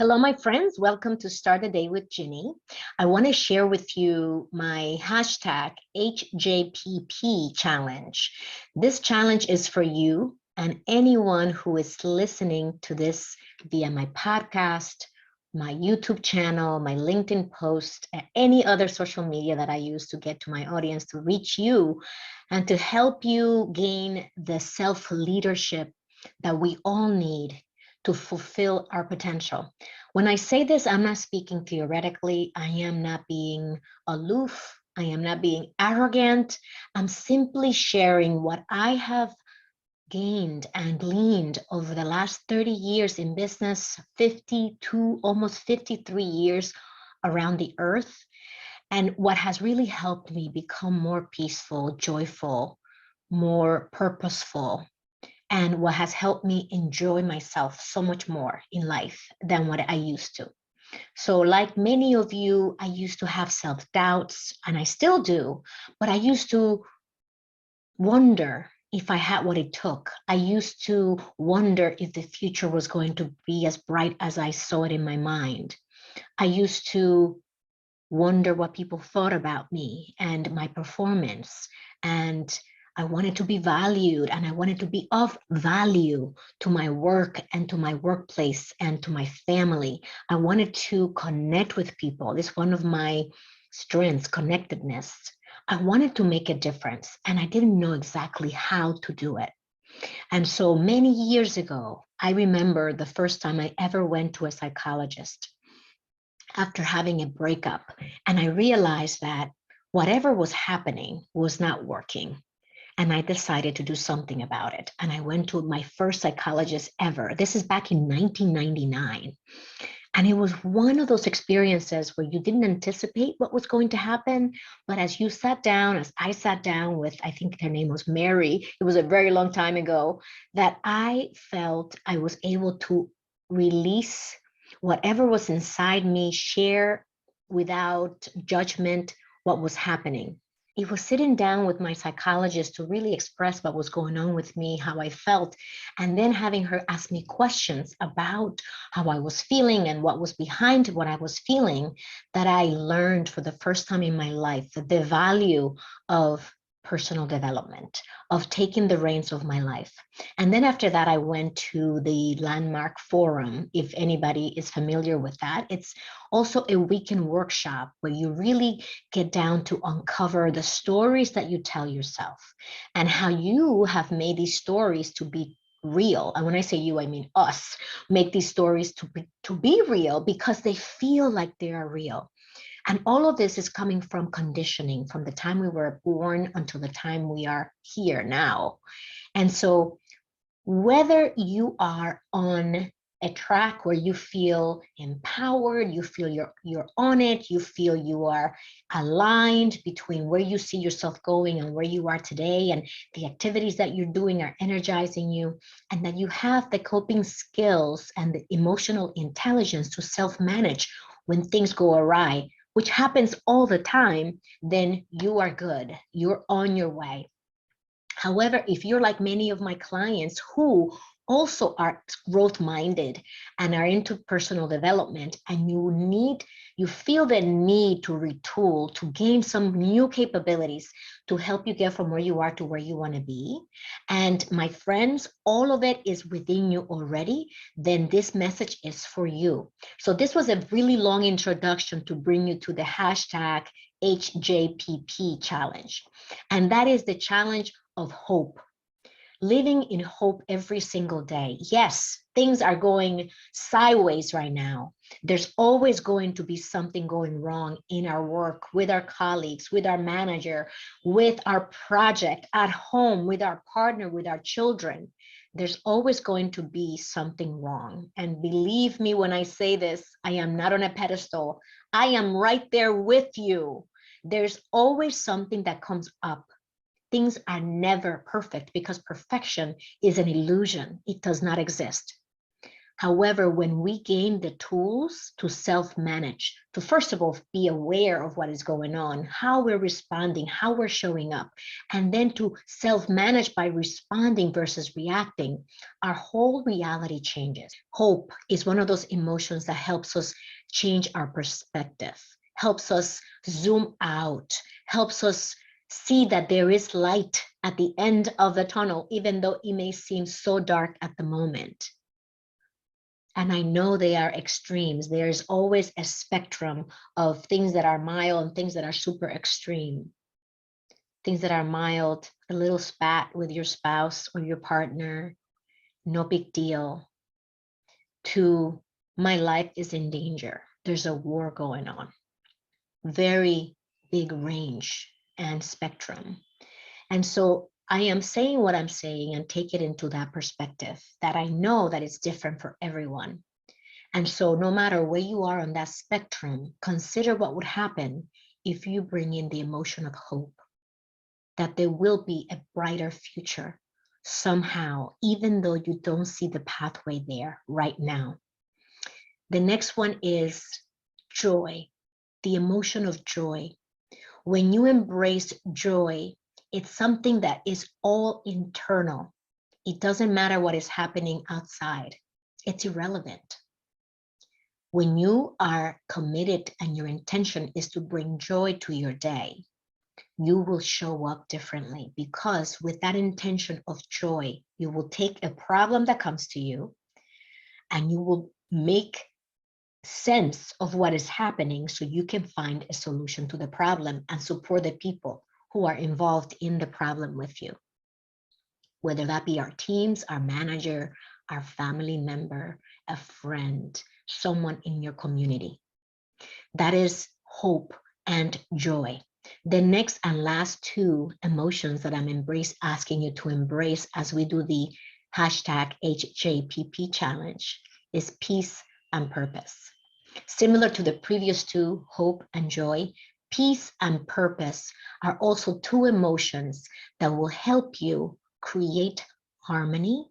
Hello, my friends. Welcome to Start the Day with Ginny. I want to share with you my hashtag HJPP challenge. This challenge is for you and anyone who is listening to this via my podcast, my YouTube channel, my LinkedIn post, and any other social media that I use to get to my audience, to reach you and to help you gain the self-leadership that we all need to fulfill our potential. When I say this, I'm not speaking theoretically. I am not being aloof. I am not being arrogant. I'm simply sharing what I have gained and gleaned over the last 30 years in business, 52, almost 53 years around the earth, and what has really helped me become more peaceful, joyful, more purposeful, and what has helped me enjoy myself so much more in life than what I used to. So, like many of you, I used to have self-doubts, and I still do, but I used to wonder if I had what it took. I used to wonder if the future was going to be as bright as I saw it in my mind. I used to wonder what people thought about me and my performance. And I wanted to be valued, and I wanted to be of value to my work and to my workplace and to my family. I wanted to connect with people. It's one of my strengths, connectedness. I wanted to make a difference, and I didn't know exactly how to do it. And so many years ago, I remember the first time I ever went to a psychologist after having a breakup. And I realized that whatever was happening was not working. And I decided to do something about it. And I went to my first psychologist ever. This is back in 1999. And it was one of those experiences where you didn't anticipate what was going to happen. But as you sat down, as I sat down with, I think her name was Mary, it was a very long time ago, that I felt I was able to release whatever was inside me, share without judgment what was happening. It was sitting down with my psychologist to really express what was going on with me, how I felt, and then having her ask me questions about how I was feeling and what was behind what I was feeling, that I learned for the first time in my life the value of personal development, of taking the reins of my life. And then after that, I went to the Landmark Forum. If anybody is familiar with that, it's also a weekend workshop where you really get down to uncover the stories that you tell yourself and how you have made these stories to be real. And when I say you, I mean us, make these stories to be real because they feel like they are real. And all of this is coming from conditioning from the time we were born until the time we are here now. And so whether you are on a track where you feel empowered, you feel you're on it, you feel you are aligned between where you see yourself going and where you are today, and the activities that you're doing are energizing you, and that you have the coping skills and the emotional intelligence to self-manage when things go awry, which happens all the time, then you are good. You're on your way. However, if you're like many of my clients who also are growth minded and are into personal development, and you feel the need to retool, to gain some new capabilities to help you get from where you are to where you want to be. And my friends, all of it is within you already, then this message is for you. So this was a really long introduction to bring you to the hashtag HJPP challenge. And that is the challenge of hope, living in hope every single day. Yes, things are going sideways right now. There's always going to be something going wrong in our work, with our colleagues, with our manager, with our project, at home, with our partner, with our children. There's always going to be something wrong. And believe me when I say this, I am not on a pedestal. I am right there with you. There's always something that comes up. Things are never perfect because perfection is an illusion. It does not exist. However, when we gain the tools to self-manage, to first of all, be aware of what is going on, how we're responding, how we're showing up, and then to self-manage by responding versus reacting, our whole reality changes. Hope is one of those emotions that helps us change our perspective, helps us zoom out, helps us see that there is light at the end of the tunnel, even though it may seem so dark at the moment. And I know they are extremes. There's always a spectrum of things that are mild and things that are super extreme. Things that are mild, a little spat with your spouse or your partner, no big deal, to my life is in danger. There's a war going on. Very big range and spectrum. And so I am saying what I'm saying and take it into that perspective that I know that it's different for everyone. And so no matter where you are on that spectrum, consider what would happen if you bring in the emotion of hope, that there will be a brighter future somehow, even though you don't see the pathway there right now. The next one is joy, the emotion of joy. When you embrace joy, it's something that is all internal. It doesn't matter what is happening outside. It's irrelevant. When you are committed and your intention is to bring joy to your day, you will show up differently, because with that intention of joy, you will take a problem that comes to you and you will make sense of what is happening so you can find a solution to the problem and support the people who are involved in the problem with you, whether that be our teams, our manager, our family member, a friend, someone in your community. That is hope and joy. The next and last two emotions that I'm asking you to embrace as we do the hashtag HJPP challenge is peace and purpose. Similar to the previous two, hope and joy, peace and purpose are also two emotions that will help you create harmony,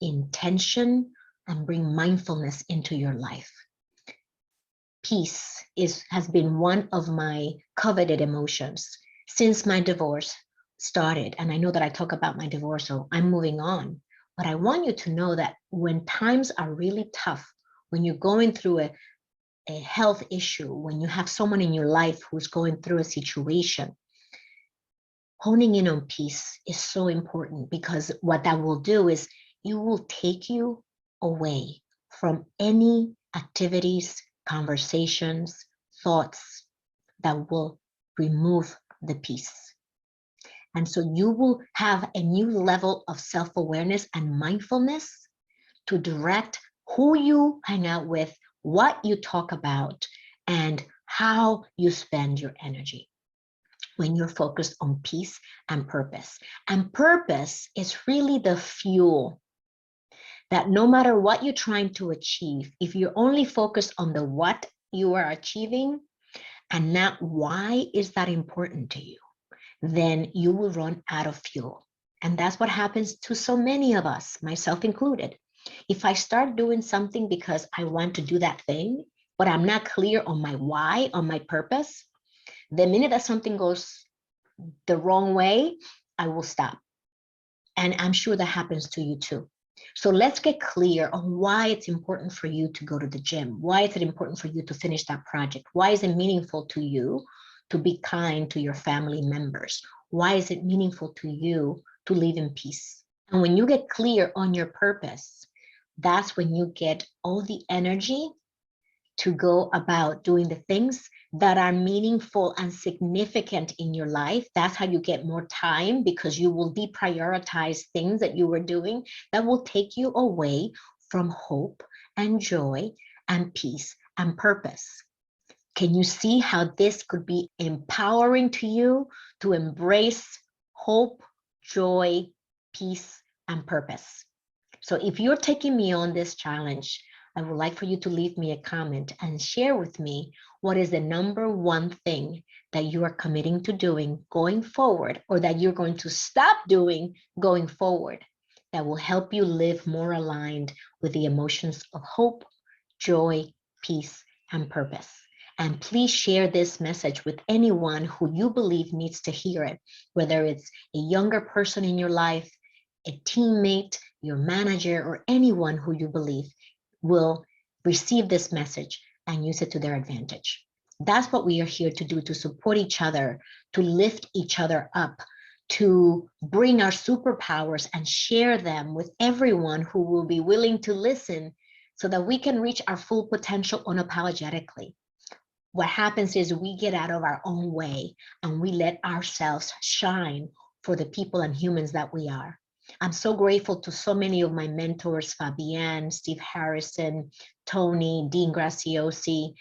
intention, and bring mindfulness into your life. Peace has been one of my coveted emotions since my divorce started. And I know that I talk about my divorce, so I'm moving on. But I want you to know that when times are really tough, when you're going through a health issue, when you have someone in your life who's going through a situation, honing in on peace is so important, because what that will do is it will take you away from any activities, conversations, thoughts that will remove the peace. And so you will have a new level of self-awareness and mindfulness to direct who you hang out with, what you talk about, and how you spend your energy when you're focused on peace and purpose. And purpose is really the fuel that no matter what you're trying to achieve, if you're only focused on the what you are achieving and not why is that important to you, then you will run out of fuel. And that's what happens to so many of us, myself included. If I start doing something because I want to do that thing, but I'm not clear on my why, on my purpose, the minute that something goes the wrong way, I will stop. And I'm sure that happens to you too. So let's get clear on why it's important for you to go to the gym. Why is it important for you to finish that project? Why is it meaningful to you to be kind to your family members? Why is it meaningful to you to live in peace? And when you get clear on your purpose, that's when you get all the energy to go about doing the things that are meaningful and significant in your life. That's how you get more time, because you will deprioritize things that you were doing that will take you away from hope and joy and peace and purpose. Can you see how this could be empowering to you to embrace hope, joy, peace, and purpose? So if you're taking me on this challenge, I would like for you to leave me a comment and share with me what is the number one thing that you are committing to doing going forward, or that you're going to stop doing going forward, that will help you live more aligned with the emotions of hope, joy, peace, and purpose. And please share this message with anyone who you believe needs to hear it, whether it's a younger person in your life, a teammate, your manager, or anyone who you believe will receive this message and use it to their advantage. That's what we are here to do, to support each other, to lift each other up, to bring our superpowers and share them with everyone who will be willing to listen so that we can reach our full potential unapologetically. What happens is we get out of our own way and we let ourselves shine for the people and humans that we are. I'm so grateful to so many of my mentors, Fabienne, Steve Harrison, Tony, Dean Graciosi,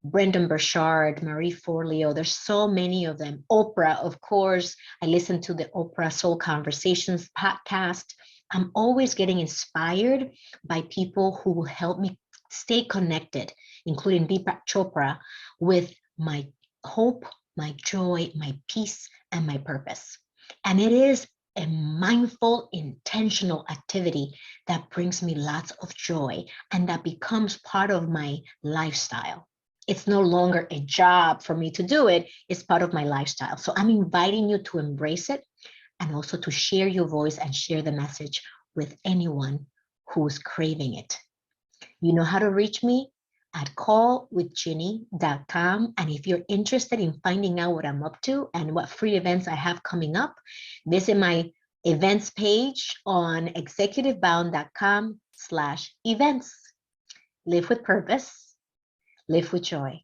Brendan Burchard, Marie Forleo. There's so many of them. Oprah, of course. I listen to the Oprah Soul Conversations podcast. I'm always getting inspired by people who will help me stay connected, including Deepak Chopra, with my hope, my joy, my peace, and my purpose. And it is a mindful, intentional activity that brings me lots of joy and that becomes part of my lifestyle. It's no longer a job for me to do it. It's part of my lifestyle. So I'm inviting you to embrace it and also to share your voice and share the message with anyone who's craving it. You know how to reach me at callwithginny.com. And if you're interested in finding out what I'm up to and what free events I have coming up, visit my events page on executivebound.com/events. Live with purpose. Live with joy.